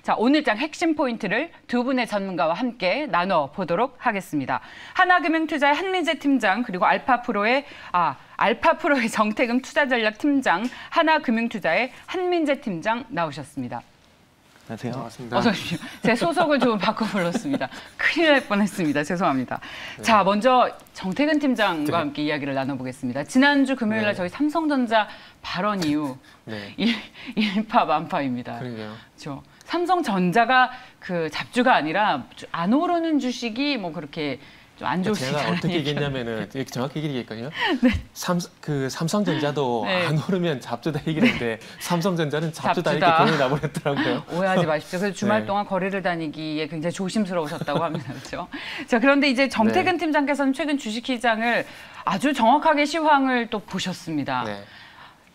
자, 오늘장 핵심 포인트를 두 분의 전문가와 함께 나눠보도록 하겠습니다. 하나금융투자의 한민재 팀장, 그리고 알파프로의 정태금 투자전략팀장, 하나금융투자의 한민재 팀장 나오셨습니다. 안녕하세요. 반갑습니다. 어서 오십시오. 제 소속을 좀 바꿔 불렀습니다. 큰일 날 뻔했습니다. 죄송합니다. 네. 자, 먼저 정태근 팀장과 함께 이야기를 나눠보겠습니다. 지난주 금요일 날 저희 삼성전자 발언 이후 일파만파입니다. 그러게요. 그렇죠. 삼성전자가 그 잡주가 아니라 안 오르는 주식이 뭐 그렇게 좀 안 좋으시다는 제가 어떻게 얘기했냐면은 정확히 얘기했거든요. 네. 삼성전자도 안 오르면 잡주다 얘기했는데 삼성전자는 잡주다 이렇게 결론이 나버렸더라고요. 오해하지 마십시오. 그래서 주말 동안 거리를 다니기에 굉장히 조심스러우셨다고 합니다. 그렇죠? 자, 그런데 이제 정태근 팀장께서는 최근 주식시장을 아주 정확하게 시황을 또 보셨습니다.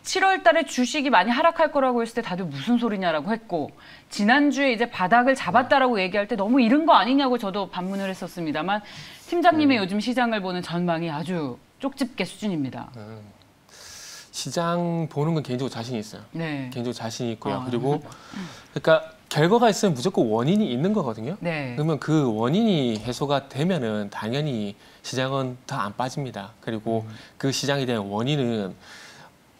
7월 달에 주식이 많이 하락할 거라고 했을 때 다들 무슨 소리냐라고 했고, 지난주에 이제 바닥을 잡았다라고 얘기할 때 너무 이른 거 아니냐고 저도 반문을 했었습니다만, 팀장님의 요즘 시장을 보는 전망이 아주 쪽집게 수준입니다. 시장 보는 건 개인적으로 자신이 있어요. 개인적으로 자신이 있고요. 그리고 그러니까 결과가 있으면 무조건 원인이 있는 거거든요. 그러면 그 원인이 해소가 되면은 당연히 시장은 더 안 빠집니다. 그리고 그 시장에 대한 원인은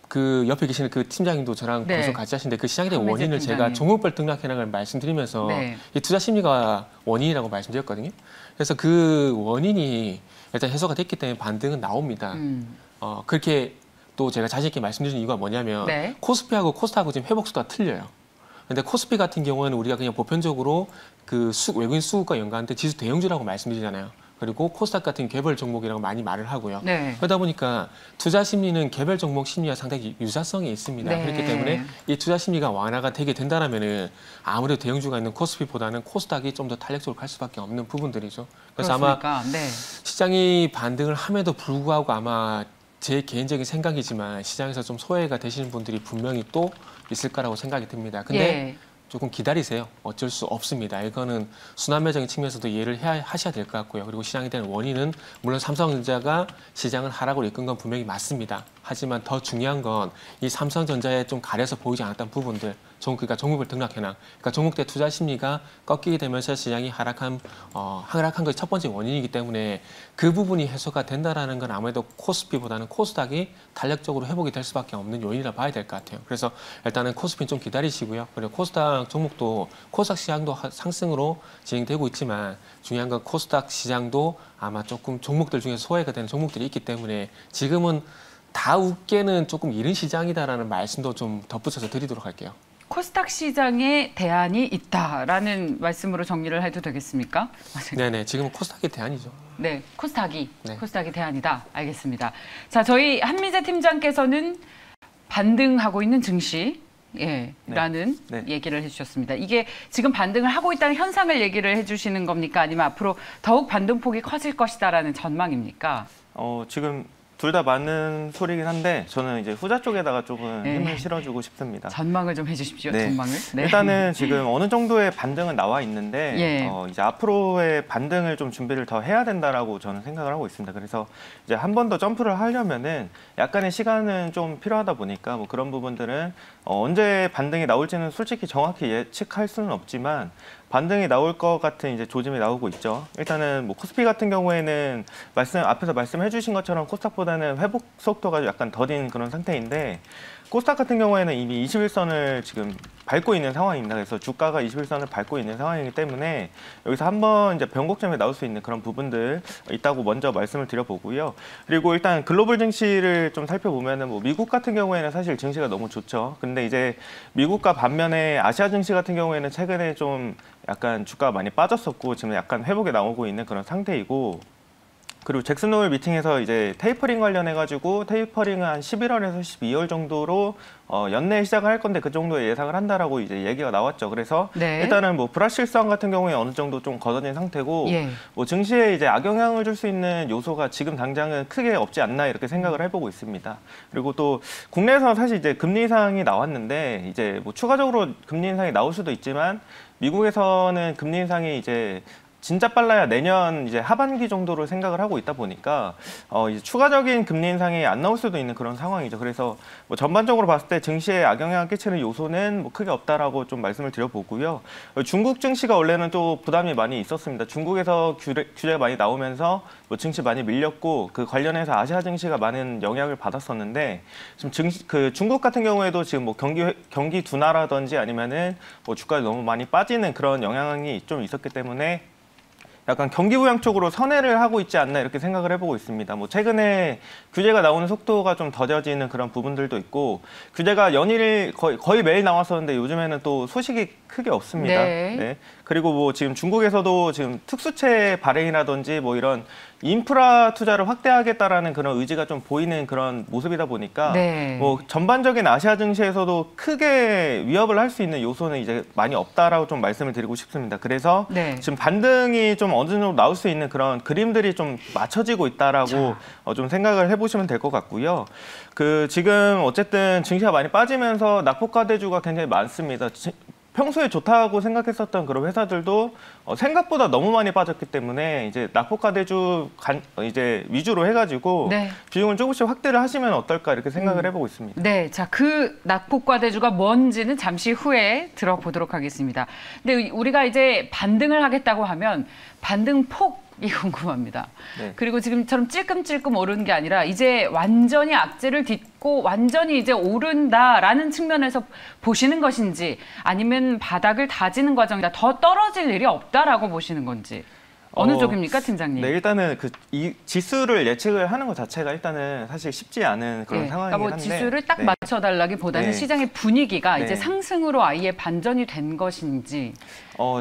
그 옆에 계시는 그 팀장님도 저랑 계속 같이 하시는데 그 시장에 대한 원인을 제가 종목별 등락 현황을 말씀드리면서 이 투자 심리가 원인이라고 말씀드렸거든요. 그래서 그 원인이 일단 해소가 됐기 때문에 반등은 나옵니다. 그렇게 또 제가 자신 있게 말씀드리는 이유가 뭐냐면 코스피하고 코스닥하고 지금 회복 수가 틀려요. 근데 코스피 같은 경우에는 우리가 그냥 보편적으로 그 외국인 수급과 연관된 지수 대형주라고 말씀드리잖아요. 그리고 코스닥 같은 개별 종목이라고 많이 말을 하고요. 그러다 보니까 투자 심리는 개별 종목 심리와 상당히 유사성이 있습니다. 그렇기 때문에 이 투자 심리가 완화가 되게 된다면은 아무래도 대형주가 있는 코스피보다는 코스닥이 좀 더 탄력적으로 갈 수밖에 없는 부분들이죠. 그래서 그렇습니까? 아마 시장이 반등을 함에도 불구하고 아마 제 개인적인 생각이지만 시장에서 좀 소외가 되시는 분들이 분명히 또 있을 거라고 생각이 듭니다. 근데 조금 기다리세요. 어쩔 수 없습니다. 이거는 순환매적인 측면에서도 이해를 하셔야 될 것 같고요. 그리고 시장에 대한 원인은 물론 삼성전자가 시장을 하락으로 이끈 건 분명히 맞습니다. 하지만 더 중요한 건 이 삼성전자에 좀 가려서 보이지 않았던 부분들, 그러니까 종목별 등락 현황, 그러니까 종목대 투자 심리가 꺾이게 되면서 시장이 하락한 것이 첫 번째 원인이기 때문에 그 부분이 해소가 된다라는 건 아무래도 코스피보다는 코스닥이 탄력적으로 회복이 될 수밖에 없는 요인이라 봐야 될 것 같아요. 그래서 일단은 코스피는 좀 기다리시고요. 그리고 코스닥 종목도 코스닥 시장도 상승으로 진행되고 있지만 중요한 건 코스닥 시장도 아마 조금 종목들 중에 소외가 되는 종목들이 있기 때문에 지금은 다 웃게는 조금 이른 시장이다라는 말씀도 좀 덧붙여서 드리도록 할게요. 코스닥 시장에 대안이 있다라는 말씀으로 정리를 해도 되겠습니까? 네네, 지금 코스닥이 대안이죠. 네, 코스닥이 대안이다. 알겠습니다. 자, 저희 한민재 팀장께서는 반등하고 있는 증시. 라는 얘기를 해주셨습니다. 이게 지금 반등을 하고 있다는 현상을 얘기를 해주시는 겁니까? 아니면 앞으로 더욱 반등폭이 커질 것이다라는 전망입니까? 지금 둘 다 맞는 소리긴 한데 저는 이제 후자 쪽에다가 조금 힘을 실어주고 싶습니다. 전망을 좀 해주십시오. 전망을. 일단은 지금 어느 정도의 반등은 나와 있는데 이제 앞으로의 반등을 좀 준비를 더 해야 된다라고 저는 생각을 하고 있습니다. 그래서 이제 한 번 더 점프를 하려면은 약간의 시간은 좀 필요하다 보니까 뭐 그런 부분들은 언제 반등이 나올지는 솔직히 정확히 예측할 수는 없지만 반등이 나올 것 같은 이제 조짐이 나오고 있죠. 일단은 뭐 코스피 같은 경우에는 앞에서 말씀해 주신 것처럼 코스닥보다는 회복 속도가 약간 더딘 그런 상태인데 코스닥 같은 경우에는 이미 21선을 지금 밟고 있는 상황입니다. 그래서 주가가 21선을 밟고 있는 상황이기 때문에 여기서 한번 이제 변곡점이 나올 수 있는 그런 부분들 있다고 먼저 말씀을 드려보고요. 그리고 일단 글로벌 증시를 좀 살펴보면은 뭐 미국 같은 경우에는 사실 증시가 너무 좋죠. 근데 이제 미국과 반면에 아시아 증시 같은 경우에는 최근에 좀 약간 주가가 많이 빠졌었고 지금 약간 회복에 나오고 있는 그런 상태이고 그리고 잭슨 홀 미팅에서 이제 테이퍼링 관련해가지고 테이퍼링은 한 11월에서 12월 정도로 연내에 시작을 할 건데 그 정도의 예상을 한다라고 이제 얘기가 나왔죠. 그래서 일단은 뭐 불확실성 같은 경우에 어느 정도 좀 걷어진 상태고 뭐 증시에 이제 악영향을 줄 수 있는 요소가 지금 당장은 크게 없지 않나 이렇게 생각을 해보고 있습니다. 그리고 또 국내에서 사실 이제 금리 인상이 나왔는데 이제 뭐 추가적으로 금리 인상이 나올 수도 있지만 미국에서는 금리 인상이 이제 진짜 빨라야 내년 이제 하반기 정도로 생각을 하고 있다 보니까 이제 추가적인 금리 인상이 안 나올 수도 있는 그런 상황이죠. 그래서 뭐 전반적으로 봤을 때 증시에 악영향을 끼치는 요소는 뭐 크게 없다라고 좀 말씀을 드려보고요. 중국 증시가 원래는 또 부담이 많이 있었습니다. 중국에서 규제가 많이 나오면서 뭐 증시 많이 밀렸고 그 관련해서 아시아 증시가 많은 영향을 받았었는데 지금 그 중국 같은 경우에도 지금 뭐 경기 둔화라든지 아니면은 뭐 주가가 너무 많이 빠지는 그런 영향이 좀 있었기 때문에 약간 경기 부양 쪽으로 선회를 하고 있지 않나 이렇게 생각을 해보고 있습니다. 뭐 최근에 규제가 나오는 속도가 좀 더뎌지는 그런 부분들도 있고 규제가 연일 거의 매일 나왔었는데 요즘에는 또 소식이 크게 없습니다. 네. 네. 그리고 뭐 지금 중국에서도 지금 특수채 발행이라든지 뭐 이런 인프라 투자를 확대하겠다라는 그런 의지가 좀 보이는 그런 모습이다 보니까 네. 뭐 전반적인 아시아 증시에서도 크게 위협을 할 수 있는 요소는 이제 많이 없다라고 좀 말씀을 드리고 싶습니다. 그래서 네. 지금 반등이 좀 어느 정도 나올 수 있는 그런 그림들이 좀 맞춰지고 있다라고 좀 생각을 해보시면 될 것 같고요. 그 지금 어쨌든 증시가 많이 빠지면서 낙폭과대주가 굉장히 많습니다. 평소에 좋다고 생각했었던 그런 회사들도 생각보다 너무 많이 빠졌기 때문에 이제 낙폭과대주 이제 위주로 해가지고 네. 비중을 조금씩 확대를 하시면 어떨까 이렇게 생각을 해보고 있습니다. 네, 자, 그 낙폭과대주가 뭔지는 잠시 후에 들어보도록 하겠습니다. 근데 우리가 이제 반등을 하겠다고 하면 반등 폭이 궁금합니다. 네. 그리고 지금처럼 찔끔찔끔 오르는 게 아니라 이제 완전히 악재를 딛고 완전히 이제 오른다라는 측면에서 보시는 것인지 아니면 바닥을 다지는 과정이다. 더 떨어질 일이 없다라고 보시는 건지. 어느 쪽입니까, 팀장님? 네, 일단은 이 지수를 예측을 하는 것 자체가 일단은 사실 쉽지 않은 그런 상황이긴 그러니까 뭐 한데 지수를 딱 맞춰달라기보다는 시장의 분위기가 이제 상승으로 아예 반전이 된 것인지.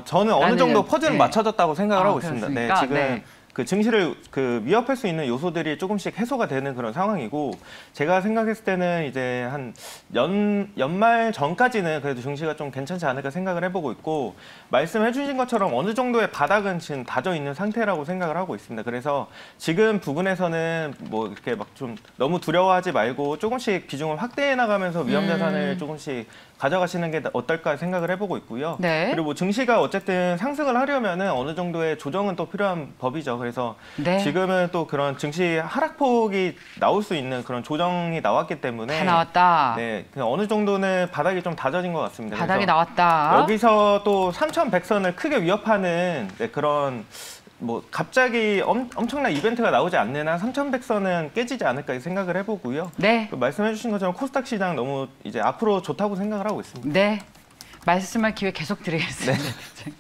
저는 어느 정도 퍼즐은 맞춰졌다고 생각을 하고 있습니다. 그렇습니까? 지금 그 증시를 위협할 수 있는 요소들이 조금씩 해소가 되는 그런 상황이고 제가 생각했을 때는 이제 한 연말 전까지는 그래도 증시가 좀 괜찮지 않을까 생각을 해보고 있고 말씀해 주신 것처럼 어느 정도의 바닥은 지금 다져 있는 상태라고 생각을 하고 있습니다. 그래서 지금 부분에서는 뭐 이렇게 막 좀 너무 두려워하지 말고 조금씩 비중을 확대해 나가면서 위험 자산을 조금씩 가져가시는 게 어떨까 생각을 해보고 있고요. 네. 그리고 뭐 증시가 어쨌든 상승을 하려면은 어느 정도의 조정은 또 필요한 법이죠. 그래서 지금은 또 그런 증시 하락폭이 나올 수 있는 그런 조정이 나왔기 때문에 다 나왔다. 네, 그냥 어느 정도는 바닥이 좀 다져진 것 같습니다. 바닥이 나왔다. 여기서 또 3,100선을 크게 위협하는 그런 뭐 갑자기 엄청난 이벤트가 나오지 않는 한 3,100선은 깨지지 않을까 생각을 해보고요. 네. 말씀해주신 것처럼 코스닥 시장 너무 이제 앞으로 좋다고 생각을 하고 있습니다. 네. 말씀할 기회 계속 드리겠습니다. 네.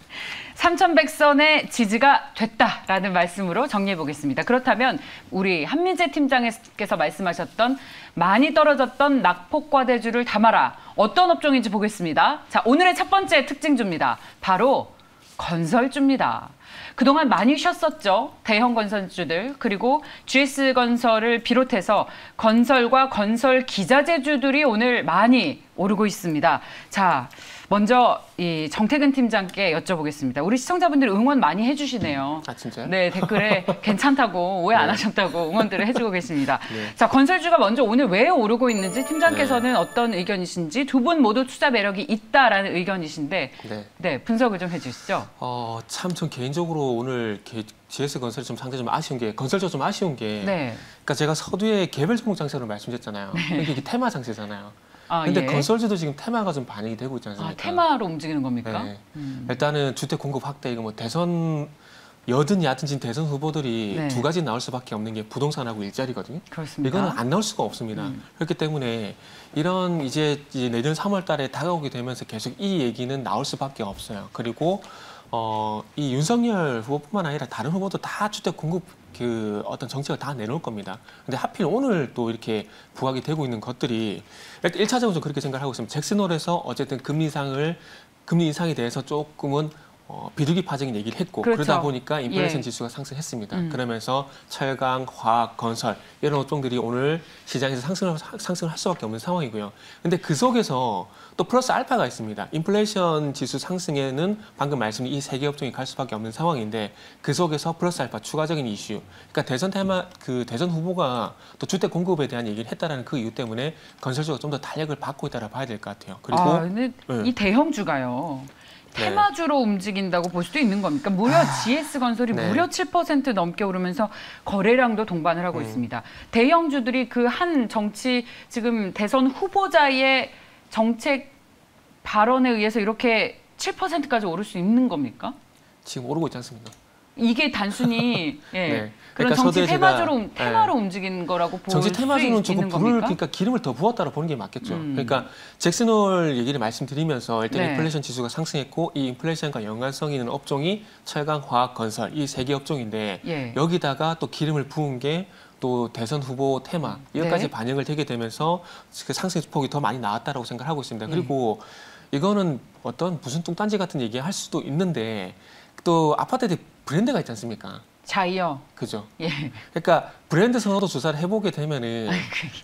3,100선의 지지가 됐다라는 말씀으로 정리해 보겠습니다. 그렇다면 우리 한민재 팀장께서 말씀하셨던 많이 떨어졌던 낙폭과대주를 담아라. 어떤 업종인지 보겠습니다. 자, 오늘의 첫 번째 특징주입니다. 바로 건설주입니다. 그동안 많이 쉬었었죠. 대형 건설주들 그리고 GS건설을 비롯해서 건설과 건설 기자재주들이 오늘 많이 오르고 있습니다. 자, 먼저 이 정태근 팀장께 여쭤보겠습니다. 우리 시청자분들 응원 많이 해주시네요. 아, 진짜요? 네, 댓글에 괜찮다고 오해 안 하셨다고 응원들을 해주고 계십니다. 네. 자, 건설주가 먼저 오늘 왜 오르고 있는지 팀장께서는 어떤 의견이신지 두 분 모두 투자 매력이 있다라는 의견이신데 분석을 좀 해주시죠. 참 전 개인적으로 오늘 GS건설이 좀 상당히 좀 아쉬운 게 건설주 좀 아쉬운 게 그러니까 제가 서두에 개별 종목 장세로 말씀드렸잖아요. 이게 테마 장세잖아요. 근데 건설주도 지금 테마가 좀 반영이 되고 있지 않습니까? 테마로 움직이는 겁니까? 네. 일단은 주택 공급 확대 이거 뭐 대선 여든 야든 지금 대선 후보들이 두 가지 나올 수밖에 없는 게 부동산하고 일자리거든요. 그렇습니다. 이거는 안 나올 수가 없습니다. 그렇기 때문에 이런 이제 내년 3월 달에 다가오게 되면서 계속 이 얘기는 나올 수밖에 없어요. 그리고 이 윤석열 후보뿐만 아니라 다른 후보도 다 주택 공급 어떤 정책을 다 내놓을 겁니다. 근데 하필 오늘 또 이렇게 부각이 되고 있는 것들이 일단 1차적으로 좀 그렇게 생각을 하고 있습니다. 잭슨홀에서 어쨌든 금리 인상에 대해서 조금은 비둘기 파적인 얘기를 했고 그러다 보니까 인플레이션 지수가 상승했습니다. 그러면서 철강, 화학, 건설 이런 업종들이 오늘 시장에서 상승을 할 수밖에 없는 상황이고요. 근데 그 속에서 또 플러스 알파가 있습니다. 인플레이션 지수 상승에는 방금 말씀드린 이 세 개 업종이 갈 수밖에 없는 상황인데 그 속에서 플러스 알파 추가적인 이슈. 그러니까 대선 후보가 또 주택 공급에 대한 얘기를 했다라는 그 이유 때문에 건설주가 좀 더 탄력을 받고 있다라 봐야 될 것 같아요. 그리고 근데 이 대형주가요. 테마주로 움직인다고 볼 수도 있는 겁니까? 무려 GS건설이 무려 7% 넘게 오르면서 거래량도 동반을 하고 있습니다. 대형주들이 그 한 정치 지금 대선 후보자의 정책 발언에 의해서 이렇게 7%까지 오를 수 있는 겁니까? 지금 오르고 있지 않습니까? 이게 단순히 그런 정치 테마로 움직이는 거라고 볼 수 있는 겁니까? 정치 테마주는 조금 그러니까 기름을 더 부었다고 보는 게 맞겠죠. 그러니까 잭슨홀 얘기를 말씀드리면서 일단 인플레이션 지수가 상승했고 이 인플레이션과 연관성 있는 업종이 철강, 화학, 건설 이 3개 업종인데 여기다가 또 기름을 부은 게 또 대선 후보 테마 여기까지 반영을 되게 되면서 그 상승 폭이 더 많이 나왔다라고 생각하고 있습니다. 그리고 이거는 어떤 무슨 뚱딴지 같은 얘기 할 수도 있는데 또 아파트에 브랜드가 있지 않습니까? 자이요. 그죠. 그러니까 브랜드 선호도 조사를 해보게 되면은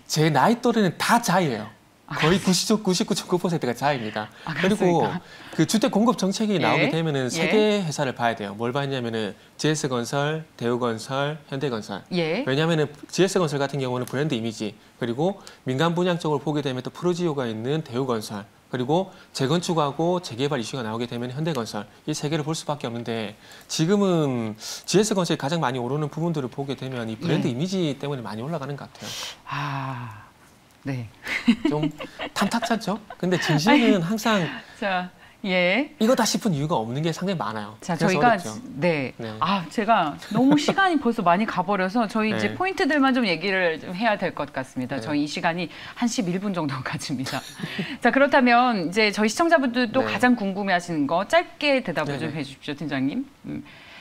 제 나이 또래는 다 자이예요. 거의 99.9%가 자이입니다. 그리고 그 주택 공급 정책이 나오게 되면은 3개 회사를 봐야 돼요. 뭘 봐야냐면은 GS건설, 대우건설, 현대건설. 왜냐하면은 GS건설 같은 경우는 브랜드 이미지 그리고 민간 분양 쪽을 보게 되면 또 프로지오가 있는 대우건설. 그리고 재건축하고 재개발 이슈가 나오게 되면 현대건설 이 3개를 볼 수밖에 없는데 지금은 GS건설이 가장 많이 오르는 부분들을 보게 되면 이 브랜드 이미지 때문에 많이 올라가는 것 같아요. 좀 탐탁찮죠? 근데 진실은 항상 이거다 싶은 이유가 없는 게 상당히 많아요. 자, 저희가 제가 너무 시간이 벌써 많이 가버려서 저희 이제 포인트들만 좀 얘기를 좀 해야 될 것 같습니다. 저희 이 시간이 한 11분 정도 가집니다. 자, 그렇다면 이제 저희 시청자분들도 가장 궁금해하시는 거 짧게 대답을 좀 해주십시오, 팀장님.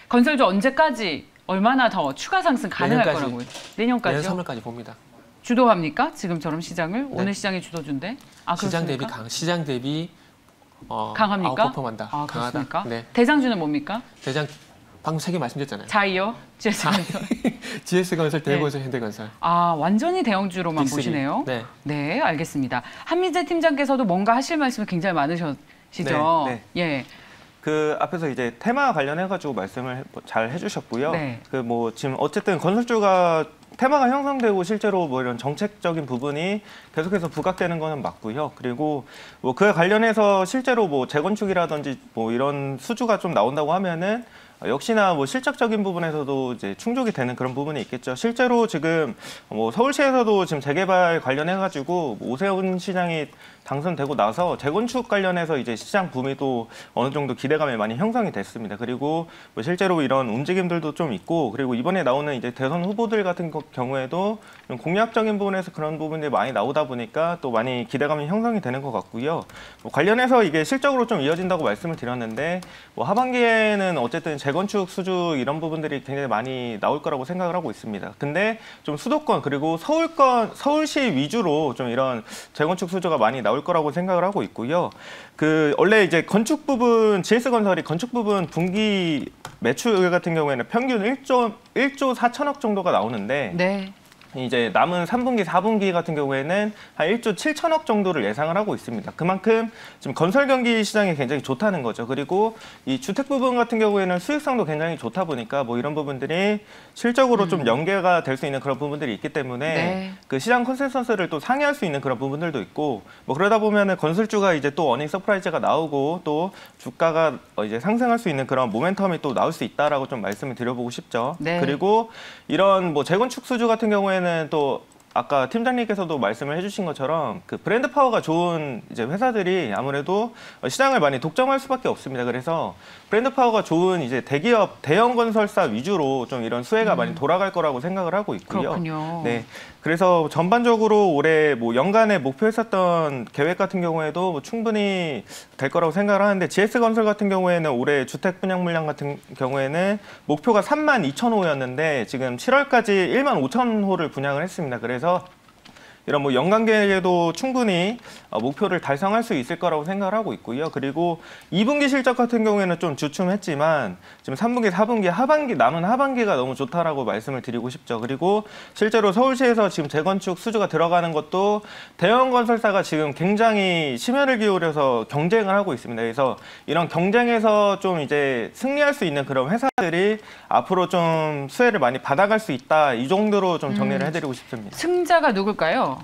건설주 언제까지 얼마나 더 추가 상승 가능할 거라고요? 내년까지요? 내년 3월까지 봅니다. 주도합니까? 지금처럼 시장을? 오늘 시장이 주도주인데? 시장 대비 강합니까? 아웃퍼폼한다. 강하다. 대장주는 뭡니까? 방금 3개 말씀드렸잖아요. 자이요? GS건설. GS건설, 대우건설, 현대건설. 완전히 대형주로만 빅3. 보시네요. 네, 알겠습니다. 한민재 팀장께서도 뭔가 하실 말씀이 굉장히 많으시죠? 그 앞에서 이제 테마 관련해가지고 말씀을 잘 해주셨고요. 그 뭐 지금 어쨌든 건설주가 테마가 형성되고 실제로 뭐 이런 정책적인 부분이 계속해서 부각되는 거는 맞고요. 그리고 뭐 그에 관련해서 실제로 뭐 재건축이라든지 뭐 이런 수주가 좀 나온다고 하면은 역시나 뭐 실적적인 부분에서도 이제 충족이 되는 그런 부분이 있겠죠. 실제로 지금 뭐 서울시에서도 지금 재개발 관련해가지고 오세훈 시장이 당선되고 나서 재건축 관련해서 이제 시장 붐이 또 어느 정도 기대감이 많이 형성이 됐습니다. 그리고 뭐 실제로 이런 움직임들도 좀 있고, 그리고 이번에 나오는 이제 대선 후보들 같은 경우에도 좀 공약적인 부분에서 그런 부분들이 많이 나오다 보니까 또 많이 기대감이 형성이 되는 것 같고요. 뭐 관련해서 이게 실적으로 좀 이어진다고 말씀을 드렸는데, 뭐 하반기에는 어쨌든 재건축 수주 이런 부분들이 굉장히 많이 나올 거라고 생각을 하고 있습니다. 근데 좀 수도권 그리고 서울시 위주로 좀 이런 재건축 수주가 많이 나올 거라고 생각을 하고 있고요. 그 원래 이제 건축 부분 GS건설이 건축 부분 분기 매출 같은 경우에는 평균 1조 4천억 정도가 나오는데 이제 남은 3분기, 4분기 같은 경우에는 한 1조 7천억 정도를 예상을 하고 있습니다. 그만큼 지금 건설 경기 시장이 굉장히 좋다는 거죠. 그리고 이 주택 부분 같은 경우에는 수익성도 굉장히 좋다 보니까 뭐 이런 부분들이 실적으로 좀 연계가 될 수 있는 그런 부분들이 있기 때문에 그 시장 컨센서스를 또 상회할 수 있는 그런 부분들도 있고, 뭐 그러다 보면은 건설주가 이제 또 어닝 서프라이즈가 나오고 또 주가가 이제 상승할 수 있는 그런 모멘텀이 또 나올 수 있다라고 좀 말씀을 드려보고 싶죠. 그리고 이런 뭐 재건축 수주 같은 경우에는 또 아까 팀장님께서도 말씀을 해주신 것처럼 그 브랜드 파워가 좋은 이제 회사들이 아무래도 시장을 많이 독점할 수밖에 없습니다. 그래서 브랜드 파워가 좋은 이제 대기업, 대형 건설사 위주로 좀 이런 수혜가 많이 돌아갈 거라고 생각을 하고 있고요. 그렇군요. 그래서 전반적으로 올해 뭐 연간에 목표했었던 계획 같은 경우에도 뭐 충분히 될 거라고 생각을 하는데, GS건설 같은 경우에는 올해 주택 분양 물량 같은 경우에는 목표가 32,000호였는데 지금 7월까지 15,000호를 분양을 했습니다. 그래서 이런 뭐 연간 계획에도 충분히 목표를 달성할 수 있을 거라고 생각을 하고 있고요. 그리고 2분기 실적 같은 경우에는 좀 주춤했지만 지금 3분기, 4분기 남은 하반기가 너무 좋다라고 말씀을 드리고 싶죠. 그리고 실제로 서울시에서 지금 재건축 수주가 들어가는 것도 대형 건설사가 지금 굉장히 심혈을 기울여서 경쟁을 하고 있습니다. 그래서 이런 경쟁에서 좀 이제 승리할 수 있는 그런 회사들이 앞으로 좀 수혜를 많이 받아갈 수 있다, 이 정도로 좀 정리를 해드리고 싶습니다. 승자가 누굴까요?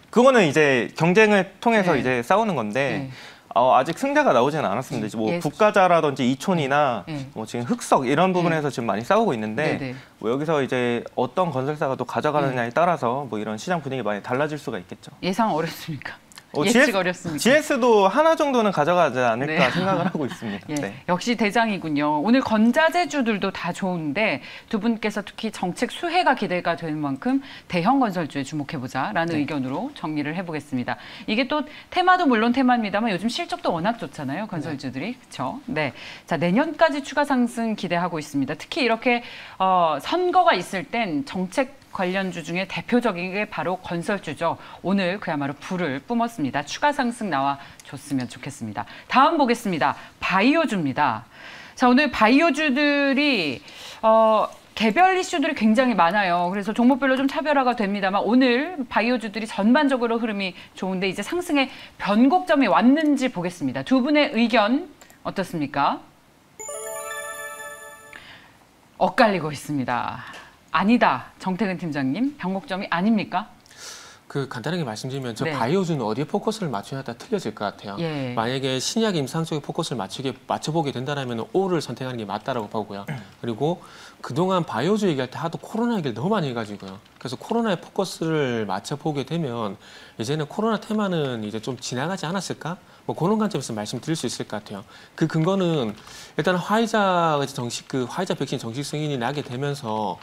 그거는 이제 경쟁을 통해서 이제 싸우는 건데 아직 승자가 나오지는 않았습니다. 뭐 국가자라든지 이촌이나 뭐 지금 흑석 이런 부분에서 지금 많이 싸우고 있는데 뭐 여기서 이제 어떤 건설사가 또 가져가느냐에 따라서 뭐 이런 시장 분위기 많이 달라질 수가 있겠죠. 예상 어렵습니까? 예측 어렵습니까? GS도 하나 정도는 가져가지 않을까 생각을 하고 있습니다. 역시 대장이군요. 오늘 건자재주들도 다 좋은데 두 분께서 특히 정책 수혜가 기대가 되는 만큼 대형 건설주에 주목해보자라는 의견으로 정리를 해보겠습니다. 이게 또 테마도 물론 테마입니다만 요즘 실적도 워낙 좋잖아요. 건설주들이. 그렇죠? 네. 자, 내년까지 추가 상승 기대하고 있습니다. 특히 이렇게 선거가 있을 땐 정책 관련주 중에 대표적인 게 바로 건설주죠. 오늘 그야말로 불을 뿜었습니다. 추가 상승 나와 줬으면 좋겠습니다. 다음 보겠습니다. 바이오주입니다. 자, 오늘 바이오주들이 개별 이슈들이 굉장히 많아요. 그래서 종목별로 좀 차별화가 됩니다만 오늘 바이오주들이 전반적으로 흐름이 좋은데 이제 상승의 변곡점이 왔는지 보겠습니다. 두 분의 의견 어떻습니까? 엇갈리고 있습니다. 아니다. 정태근 팀장님. 변곡점이 아닙니까? 간단하게 말씀드리면 저 바이오주는 어디에 포커스를 맞추냐에 따라 틀려질 것 같아요. 만약에 신약 임상 쪽에 포커스를 맞춰보게 된다면 O를 선택하는 게 맞다라고 보고요. 그리고 그동안 바이오주 얘기할 때 하도 코로나 얘기를 너무 많이 해가지고요. 그래서 코로나에 포커스를 맞춰보게 되면 이제는 코로나 테마는 이제 좀 지나가지 않았을까? 뭐 그런 관점에서 말씀드릴 수 있을 것 같아요. 그 근거는 일단 화이자 백신 정식 승인이 나게 되면서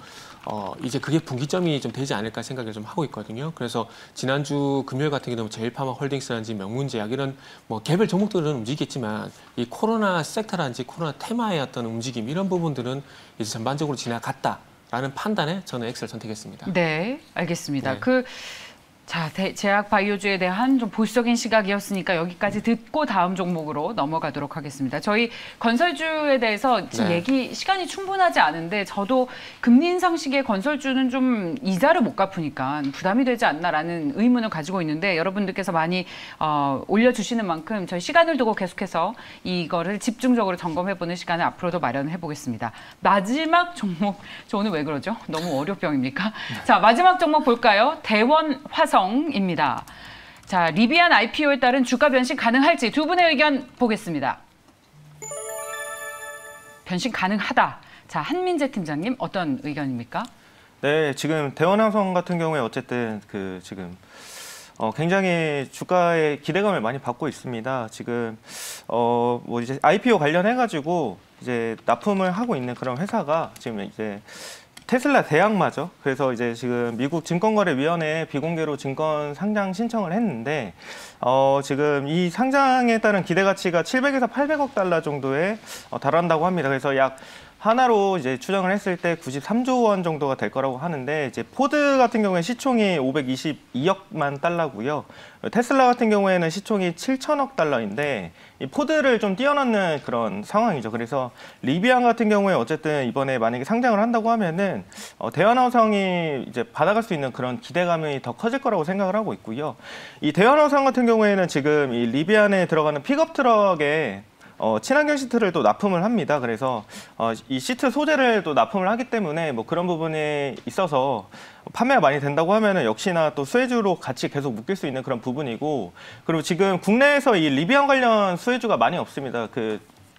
이제 그게 분기점이 좀 되지 않을까 생각을 좀 하고 있거든요. 그래서 지난주 금요일 같은 경우는 제일파마 홀딩스라든지 명문제약 이런 뭐 개별 종목들은 움직이겠지만 이 코로나 섹터라든지 코로나 테마의 어떤 움직임 이런 부분들은 이제 전반적으로 지나갔다라는 판단에 저는 엑셀 선택했습니다. 네, 알겠습니다. 자, 제약 바이오주에 대한 좀 보수적인 시각이었으니까 여기까지 듣고 다음 종목으로 넘어가도록 하겠습니다. 저희 건설주에 대해서 지금 얘기 시간이 충분하지 않은데 저도 금리 인상 시기에 건설주는 좀 이자를 못 갚으니까 부담이 되지 않나라는 의문을 가지고 있는데 여러분들께서 많이 올려주시는 만큼 저희 시간을 두고 계속해서 이거를 집중적으로 점검해보는 시간을 앞으로도 마련해보겠습니다. 마지막 종목, 저 오늘 왜 그러죠? 너무 월요병입니까? 자, 마지막 종목 볼까요? 대원화성. 입니다. 자, 리비안 IPO에 따른 주가 변신 가능할지 두 분의 의견 보겠습니다. 변신 가능하다. 자, 한민재 팀장님 어떤 의견입니까? 네, 지금 대원화성 같은 경우에 어쨌든 지금 굉장히 주가에 기대감을 많이 받고 있습니다. 지금 뭐 이제 IPO 관련해가지고 이제 납품을 하고 있는 그런 회사가 지금 이제 테슬라 대항마죠. 그래서 이제 지금 미국 증권거래위원회에 비공개로 증권 상장 신청을 했는데 지금 이 상장에 따른 기대 가치가 700에서 800억 달러 정도에 달한다고 합니다. 그래서 약 하나로 이제 추정을 했을 때 93조 원 정도가 될 거라고 하는데 이제 포드 같은 경우에 시총이 522억만 달러고요. 테슬라 같은 경우에는 시총이 7천억 달러인데 이 포드를 좀 뛰어넘는 그런 상황이죠. 그래서 리비안 같은 경우에 어쨌든 이번에 만약에 상장을 한다고 하면은 대원화성이 이제 받아갈 수 있는 그런 기대감이 더 커질 거라고 생각을 하고 있고요. 이 대원화성 같은 경우에는 지금 이 리비안에 들어가는 픽업 트럭에 친환경 시트를 또 납품을 합니다. 그래서 이 시트 소재를 또 납품을 하기 때문에 뭐 그런 부분에 있어서 판매가 많이 된다고 하면은 역시나 또 수혜주로 같이 계속 묶일 수 있는 그런 부분이고, 그리고 지금 국내에서 이 리비안 관련 수혜주가 많이 없습니다.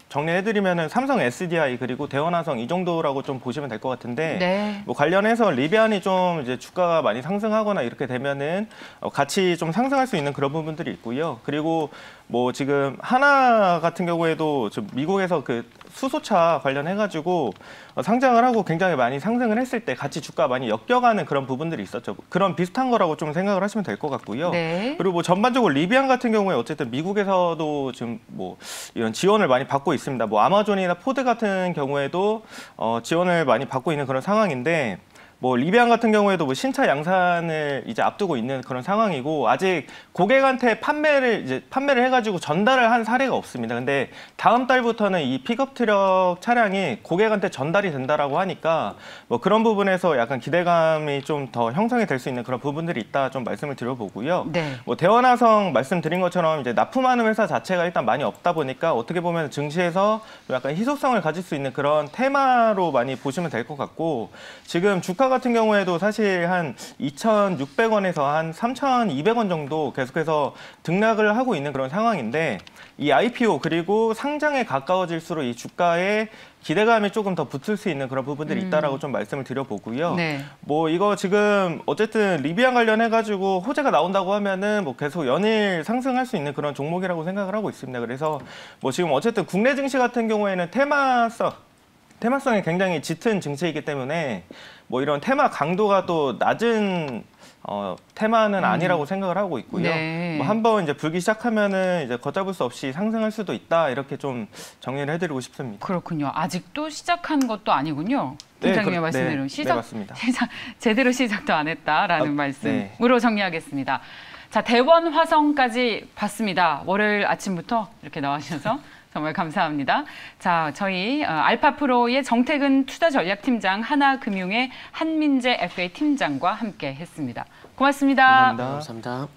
정리해드리면은 삼성 SDI 그리고 대원화성 이 정도라고 좀 보시면 될 것 같은데 뭐 관련해서 리비안이 좀 이제 주가가 많이 상승하거나 이렇게 되면은 같이 좀 상승할 수 있는 그런 부분들이 있고요. 그리고 뭐 지금 하나 같은 경우에도 미국에서 수소차 관련해가지고 상장을 하고 굉장히 많이 상승을 했을 때 같이 주가 많이 엮여가는 그런 부분들이 있었죠. 그런 비슷한 거라고 좀 생각을 하시면 될 것 같고요. 그리고 뭐 전반적으로 리비안 같은 경우에 어쨌든 미국에서도 지금 뭐 이런 지원을 많이 받고 있습니다. 뭐 아마존이나 포드 같은 경우에도 지원을 많이 받고 있는 그런 상황인데, 뭐 리비안 같은 경우에도 뭐 신차 양산을 이제 앞두고 있는 그런 상황이고 아직 고객한테 판매를 해가지고 전달을 한 사례가 없습니다. 근데 다음 달부터는 이 픽업 트럭 차량이 고객한테 전달이 된다라고 하니까 뭐 그런 부분에서 약간 기대감이 좀 더 형성이 될 수 있는 그런 부분들이 있다 좀 말씀을 드려보고요. 뭐 대원화성 말씀드린 것처럼 이제 납품하는 회사 자체가 일단 많이 없다 보니까 어떻게 보면 증시에서 약간 희소성을 가질 수 있는 그런 테마로 많이 보시면 될 것 같고, 지금 주가 주가 같은 경우에도 사실 한 2,600원에서 한 3,200원 정도 계속해서 등락을 하고 있는 그런 상황인데 이 IPO 그리고 상장에 가까워질수록 이 주가에 기대감이 조금 더 붙을 수 있는 그런 부분들이 있다라고 좀 말씀을 드려보고요. 네. 뭐 이거 지금 어쨌든 리비안 관련해가지고 호재가 나온다고 하면은 뭐 계속 연일 상승할 수 있는 그런 종목이라고 생각을 하고 있습니다. 그래서 뭐 지금 어쨌든 국내 증시 같은 경우에는 테마성이 굉장히 짙은 증시이기 때문에 뭐 이런 테마 강도가 또 낮은 테마는 아니라고 생각을 하고 있고요. 네. 뭐 한번 이제 불기 시작하면은 이제 걷잡을 수 없이 상승할 수도 있다 이렇게 좀 정리를 해드리고 싶습니다. 그렇군요. 아직도 시작한 것도 아니군요. 팀장님의 말씀대로 네, 맞습니다. 제대로 시작도 안 했다라는 말씀으로 정리하겠습니다. 자, 대원 화성까지 봤습니다. 월요일 아침부터 이렇게 나와주셔서 정말 감사합니다. 자, 저희 알파프로의 정태근 투자전략팀장, 하나금융의 한민재 FA 팀장과 함께 했습니다. 고맙습니다. 감사합니다.